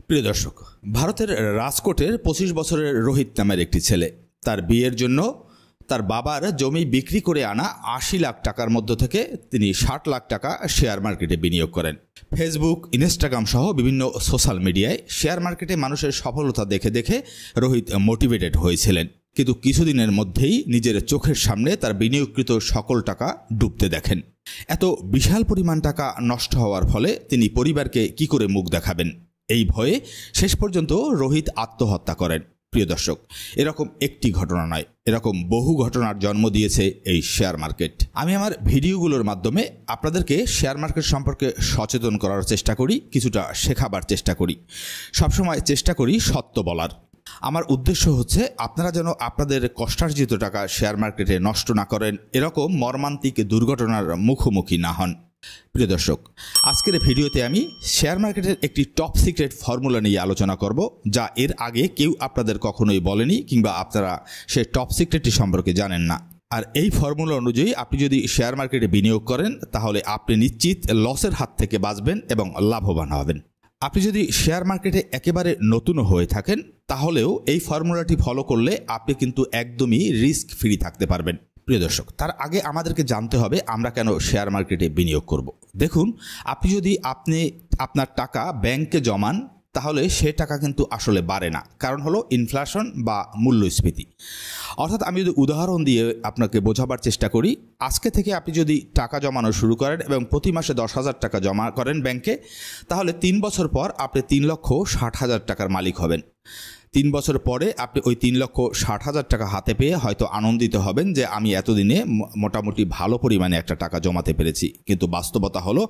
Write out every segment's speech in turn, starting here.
প্রিয় দর্শক, ভারতের রাজকোটের ২৫ বছরের রোহিত নামের একটি ছেলে তার বিয়ের জন্য তার বাবার জমি বিক্রি করে আনা ৮০ লাখ টাকার মধ্য থেকে তিনি ৬০ লাখ টাকা শেয়ার মার্কেটে বিনিয়োগ করেন। ফেসবুক, ইনস্টাগ্রাম সহ বিভিন্ন সোশ্যাল মিডিয়ায় শেয়ার মার্কেটে মানুষের সফলতা দেখে দেখে রোহিত মোটিভেটেড হয়েছিলেন, কিন্তু কিছুদিনের মধ্যেই নিজের চোখের সামনে তার বিনিয়োগকৃত সকল টাকা ডুবতে দেখেন। এত বিশাল পরিমাণ টাকা নষ্ট হওয়ার ফলে তিনি পরিবারকে কি করে মুখ দেখাবেন, এই ভয়ে শেষ পর্যন্ত রোহিত আত্মহত্যা করেন। প্রিয় দর্শক, এরকম একটি ঘটনা নয়, এরকম বহু ঘটনার জন্ম দিয়েছে এই শেয়ার মার্কেট। আমি আমার ভিডিওগুলোর মাধ্যমে আপনাদেরকে শেয়ার মার্কেট সম্পর্কে সচেতন করার চেষ্টা করি, কিছুটা শেখাবার চেষ্টা করি, সবসময় চেষ্টা করি সত্য বলার। আমার উদ্দেশ্য হচ্ছে আপনারা যেন আপনাদের কষ্টার্জিত টাকা শেয়ার মার্কেটে নষ্ট না করেন, এরকম মর্মান্তিক দুর্ঘটনার মুখোমুখি না হন। প্রিয় দর্শক, আজকের ভিডিওতে আমি শেয়ার মার্কেটের একটি টপ সিক্রেট ফর্মুলা নিয়ে আলোচনা করব, যা এর আগে কেউ আপনাদের কখনোই বলেনি, কিংবা আপনারা সেই টপ সিক্রেটটি সম্পর্কে জানেন না। আর এই ফর্মুলা অনুযায়ী আপনি যদি শেয়ার মার্কেটে বিনিয়োগ করেন তাহলে আপনি নিশ্চিত লসের হাত থেকে বাঁচবেন এবং লাভবান হবেন। আপনি যদি শেয়ার মার্কেটে একেবারে নতুন হয়ে থাকেন তাহলেও এই ফর্মুলাটি ফলো করলে আপনি কিন্তু একদমই রিস্ক ফ্রি থাকতে পারবেন। প্রিয় দর্শক, তার আগে আমাদেরকে জানতে হবে আমরা কেন শেয়ার মার্কেটে বিনিয়োগ করব। দেখুন, আপনি যদি আপনার টাকা ব্যাংকে জমান তাহলে সে টাকা কিন্তু আসলে বাড়ে না, কারণ হলো ইনফ্লেশন বা মূল্যস্ফীতি। অর্থাৎ আমি যদি উদাহরণ দিয়ে আপনাকে বোঝাবার চেষ্টা করি, আজকে থেকে আপনি যদি টাকা জমানো শুরু করেন এবং প্রতি মাসে ১০,০০০ টাকা জমা করেন ব্যাংকে, তাহলে ৩ বছর পর আপনি ৩,৬০,০০০ টাকার মালিক হবেন। ৩ বছর পরে আপনি ওই ৩,৬০,০০০ টাকা হাতে পেয়ে হয়তো আনন্দিত হবেন যে আমি এতদিনে মোটামুটি ভালো পরিমাণে একটা টাকা জমাতে পেরেছি, কিন্তু বাস্তবতা হলো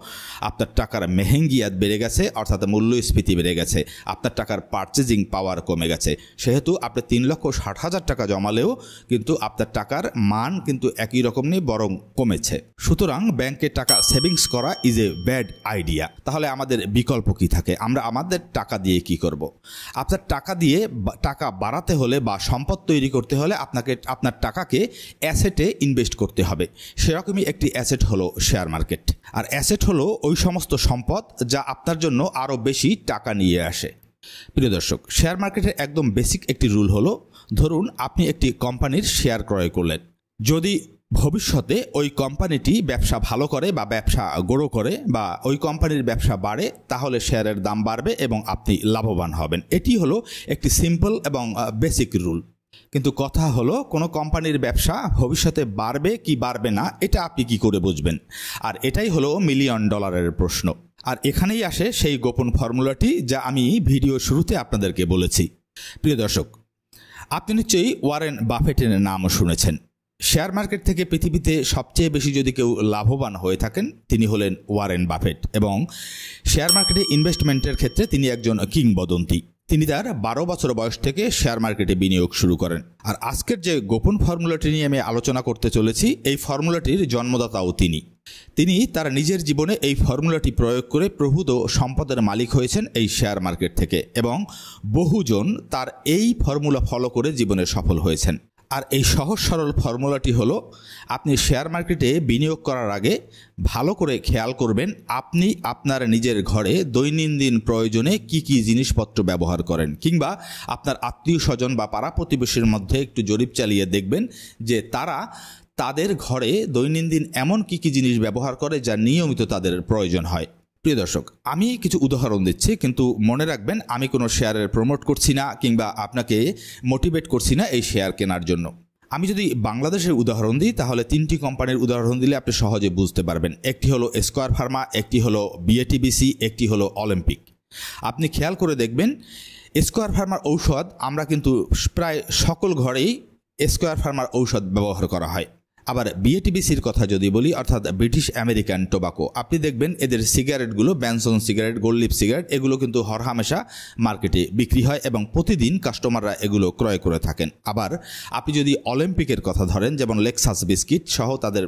আপনার টাকার মেহেঙ্গিয়াত বেড়ে গেছে, অর্থাৎ মূল্যস্ফীতি বেড়ে গেছে, আপনার টাকার পারচেজিং পাওয়ার কমে গেছে। সেহেতু আপনি ৩,৬০,০০০ টাকা জমালেও কিন্তু আপনার টাকার মান কিন্তু একই রকম নেই, বরং কমেছে। সুতরাং ব্যাংকে টাকা সেভিংস করা ইজ এ ব্যাড আইডিয়া। তাহলে আমাদের বিকল্প কি থাকে? আমরা আমাদের টাকা দিয়ে কি করব? আপনার টাকা দিয়ে টাকা বাড়াতে হলে বা সম্পদ তৈরি করতে হলে আপনার টাকাকে অ্যাসেটে ইনভেস্ট করতে হবে। সেরকমই একটি অ্যাসেট হলো শেয়ার মার্কেট। আর অ্যাসেট হলো ওই সমস্ত সম্পদ যা আপনার জন্য আরও বেশি টাকা নিয়ে আসে। প্রিয় দর্শক, শেয়ার মার্কেটের একদম বেসিক একটি রুল হলো, ধরুন আপনি একটি কোম্পানির শেয়ার ক্রয় করলেন। যদি ভবিষ্যতে ওই কোম্পানিটি ব্যবসা ভালো করে বা ব্যবসা গ্রো করে বা ওই কোম্পানির ব্যবসা বাড়ে, তাহলে শেয়ারের দাম বাড়বে এবং আপনি লাভবান হবেন। এটি হলো একটি সিম্পল এবং বেসিক রুল। কিন্তু কথা হলো, কোনো কোম্পানির ব্যবসা ভবিষ্যতে বাড়বে কি বাড়বে না এটা আপনি কি করে বুঝবেন? আর এটাই হলো $1,000,000 প্রশ্ন। আর এখানেই আসে সেই গোপন ফর্মুলাটি যা আমি ভিডিও শুরুতে আপনাদেরকে বলেছি। প্রিয় দর্শক, আপনি নিশ্চয়ই ওয়ারেন বাফেটের নামও শুনেছেন। শেয়ার মার্কেট থেকে পৃথিবীতে সবচেয়ে বেশি যদি কেউ লাভবান হয়ে থাকেন তিনি হলেন ওয়ারেন বাফেট, এবং শেয়ার মার্কেটে ইনভেস্টমেন্টের ক্ষেত্রে তিনি একজন কিংবদন্তি। তিনি তার ১২ বছর বয়স থেকে শেয়ার মার্কেটে বিনিয়োগ শুরু করেন। আর আজকের যে গোপন ফর্মুলাটি নিয়ে আমি আলোচনা করতে চলেছি, এই ফর্মুলাটির জন্মদাতাও তিনি তার নিজের জীবনে এই ফর্মুলাটি প্রয়োগ করে প্রভূত সম্পদের মালিক হয়েছেন এই শেয়ার মার্কেট থেকে, এবং বহুজন তার এই ফর্মুলা ফলো করে জীবনে সফল হয়েছেন। আর এই সহজ সরল ফর্মুলাটি হলো, আপনি শেয়ার মার্কেটে বিনিয়োগ করার আগে ভালো করে খেয়াল করবেন আপনি আপনার নিজের ঘরে দৈনন্দিন প্রয়োজনে কি কি জিনিসপত্র ব্যবহার করেন, কিংবা আপনার আত্মীয় স্বজন বা পাড়া প্রতিবেশীর মধ্যে একটু জরিপ চালিয়ে দেখবেন যে তাদের ঘরে দৈনন্দিন এমন কি কি জিনিস ব্যবহার করে যা নিয়মিত তাদের প্রয়োজন হয়। প্রিয় দর্শক, আমি কিছু উদাহরণ দিচ্ছি, কিন্তু মনে রাখবেন আমি কোনো শেয়ারের প্রমোট করছি না কিংবা আপনাকে মোটিভেট করছি না এই শেয়ার কেনার জন্য। আমি যদি বাংলাদেশের উদাহরণ দিই তাহলে 3টি কোম্পানির উদাহরণ দিলে আপনি সহজে বুঝতে পারবেন। একটি হলো স্কয়ার ফার্মা, একটি হলো বিএটিবিসি, একটি হলো অলিম্পিক। আপনি খেয়াল করে দেখবেন স্কয়ার ফার্মার ঔষধ আমরা কিন্তু প্রায় সকল ঘরেই স্কয়ার ফার্মার ঔষধ ব্যবহার করা হয়। আবার বিএটিবিসির কথা যদি বলি, অর্থাৎ ব্রিটিশ আমেরিকান টোবাকো, আপনি দেখবেন এদের সিগারেটগুলো, ব্যানসন সিগারেট, গোল্ড লিফ সিগারেট, এগুলো কিন্তু হরহামেশা মার্কেটে বিক্রি হয় এবং প্রতিদিন কাস্টমাররা এগুলো ক্রয় করে থাকেন। আবার আপনি যদি অলিম্পিকের কথা ধরেন, যেমন লেক্সাস বিস্কিট সহ তাদের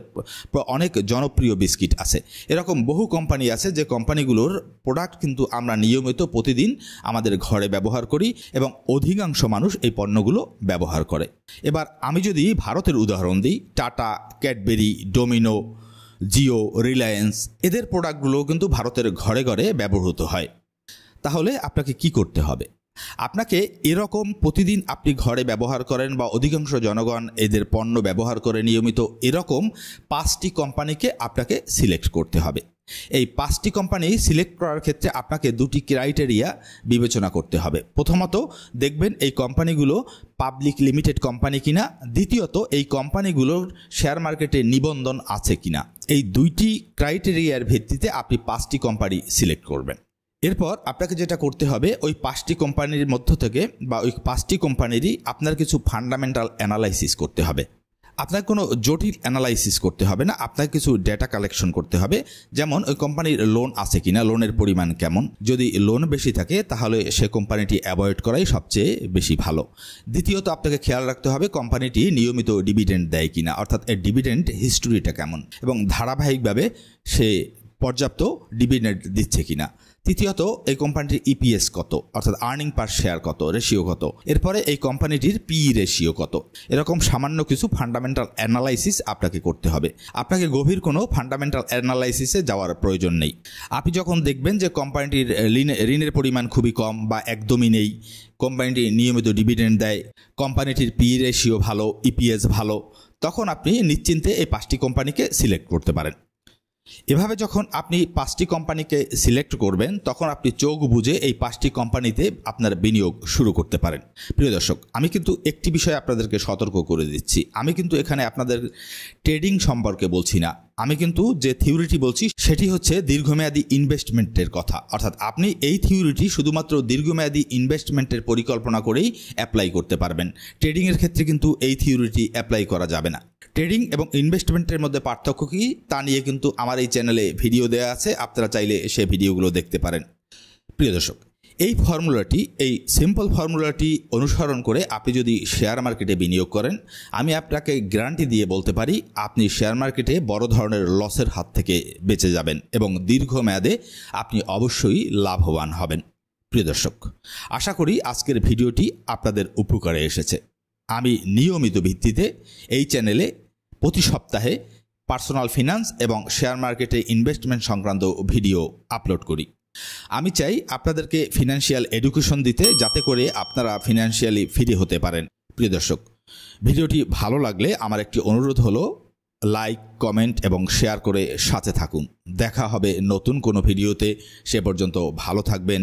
অনেক জনপ্রিয় বিস্কিট আছে। এরকম বহু কোম্পানি আছে যে কোম্পানিগুলোর প্রোডাক্ট কিন্তু আমরা নিয়মিত প্রতিদিন আমাদের ঘরে ব্যবহার করি এবং অধিকাংশ মানুষ এই পণ্যগুলো ব্যবহার করে। এবার আমি যদি ভারতের উদাহরণ দিই, tata, Cadbury, Domino, Jio, Reliance, এদের প্রোডাক্টগুলো কিন্তু ভারতের ঘরে ঘরে ব্যবহৃত হয়। তাহলে আপনাকে কি করতে হবে? আপনাকে এরকম প্রতিদিন আপনি ঘরে ব্যবহার করেন বা অধিকাংশ জনগণ এদের পণ্য ব্যবহার করে নিয়মিত, এরকম 5টি কোম্পানিকে আপনাকে সিলেক্ট করতে হবে। এই 5টি কোম্পানি সিলেক্ট করার ক্ষেত্রে আপনাকে 2টি ক্রাইটেরিয়া বিবেচনা করতে হবে। প্রথমত দেখবেন এই কোম্পানিগুলো পাবলিক লিমিটেড কোম্পানি কিনা, দ্বিতীয়ত এই কোম্পানিগুলোর শেয়ার মার্কেটে নিবন্ধন আছে কিনা। এই 2টি ক্রাইটেরিয়ার ভিত্তিতে আপনি 5টি কোম্পানি সিলেক্ট করবেন। এরপর আপনাকে যেটা করতে হবে, ওই 5টি কোম্পানির মধ্য থেকে বা ওই 5টি কোম্পানিরই আপনার কিছু ফান্ডামেন্টাল অ্যানালাইসিস করতে হবে। আপনার কোনো জটিল অ্যানালাইসিস করতে হবে না, আপনাকে কিছু ডেটা কালেকশন করতে হবে। যেমন ওই কোম্পানির লোন আছে কিনা, লোনের পরিমাণ কেমন। যদি লোন বেশি থাকে তাহলে সে কোম্পানিটি অ্যাভয়েড করাই সবচেয়ে বেশি ভালো। দ্বিতীয়ত আপনাকে খেয়াল রাখতে হবে কোম্পানিটি নিয়মিত ডিভিডেন্ড দেয় কিনা, অর্থাৎ এর ডিভিডেন্ড হিস্টোরিটা কেমন এবং ধারাবাহিকভাবে সে পর্যাপ্ত ডিভিডেন্ড দিচ্ছে কিনা। তৃতীয়ত এই কোম্পানিটির ইপিএস কত, অর্থাৎ আর্নিং পার শেয়ার কত, রেশিও কত। এরপরে এই কোম্পানিটির পিই রেশিও কত। এরকম সামান্য কিছু ফান্ডামেন্টাল অ্যানালাইসিস আপনাকে করতে হবে। আপনাকে গভীর কোনো ফান্ডামেন্টাল অ্যানালাইসিসে যাওয়ার প্রয়োজন নেই। আপনি যখন দেখবেন যে কোম্পানিটির ঋণের পরিমাণ খুবই কম বা একদমই নেই, কোম্পানিটি নিয়মিত ডিভিডেন্ড দেয়, কোম্পানিটির পিই রেশিও ভালো, ইপিএস ভালো, তখন আপনি নিশ্চিন্তে এই 5টি কোম্পানিকে সিলেক্ট করতে পারেন। এভাবে যখন আপনি 5টি কোম্পানিকে সিলেক্ট করবেন তখন আপনি চোখ বুজে এই 5টি কোম্পানিতে আপনার বিনিয়োগ শুরু করতে পারেন। প্রিয় দর্শক, আমি কিন্তু একটি বিষয় আপনাদেরকে সতর্ক করে দিচ্ছি, আমি কিন্তু এখানে আপনাদের ট্রেডিং সম্পর্কে বলছি না। আমি কিন্তু যে থিওরিটি বলছি সেটি হচ্ছে দীর্ঘমেয়াদী ইনভেস্টমেন্টের কথা, অর্থাৎ আপনি এই থিওরিটি শুধুমাত্র দীর্ঘমেয়াদী ইনভেস্টমেন্টের পরিকল্পনা করেই অ্যাপ্লাই করতে পারবেন। ট্রেডিংয়ের ক্ষেত্রে কিন্তু এই থিওরিটি অ্যাপ্লাই করা যাবে না। ট্রেডিং এবং ইনভেস্টমেন্টের মধ্যে পার্থক্য কী তা নিয়ে কিন্তু আমার এই চ্যানেলে ভিডিও দেওয়া আছে, আপনারা চাইলে সেই ভিডিওগুলো দেখতে পারেন। প্রিয় দর্শক, এই ফর্মুলাটি, এই সিম্পল ফর্মুলাটি অনুসরণ করে আপনি যদি শেয়ার মার্কেটে বিনিয়োগ করেন, আমি আপনাকে গ্যারান্টি দিয়ে বলতে পারি আপনি শেয়ার মার্কেটে বড় ধরনের লসের হাত থেকে বেঁচে যাবেন এবং দীর্ঘমেয়াদে আপনি অবশ্যই লাভবান হবেন। প্রিয় দর্শক, আশা করি আজকের ভিডিওটি আপনাদের উপকারে এসেছে। আমি নিয়মিত ভিত্তিতে এই চ্যানেলে প্রতি সপ্তাহে পার্সোনাল ফিনান্স এবং শেয়ার মার্কেটে ইনভেস্টমেন্ট সংক্রান্ত ভিডিও আপলোড করি। আমি চাই আপনাদেরকে ফিনান্সিয়াল এডুকেশন দিতে, যাতে করে আপনারা ফিনান্সিয়ালি ফ্রি হতে পারেন। প্রিয় দর্শক, ভিডিওটি ভালো লাগলে আমার একটি অনুরোধ হলো লাইক, কমেন্ট এবং শেয়ার করে সাথে থাকুন। দেখা হবে নতুন কোনো ভিডিওতে। সে পর্যন্ত ভালো থাকবেন।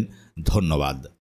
ধন্যবাদ।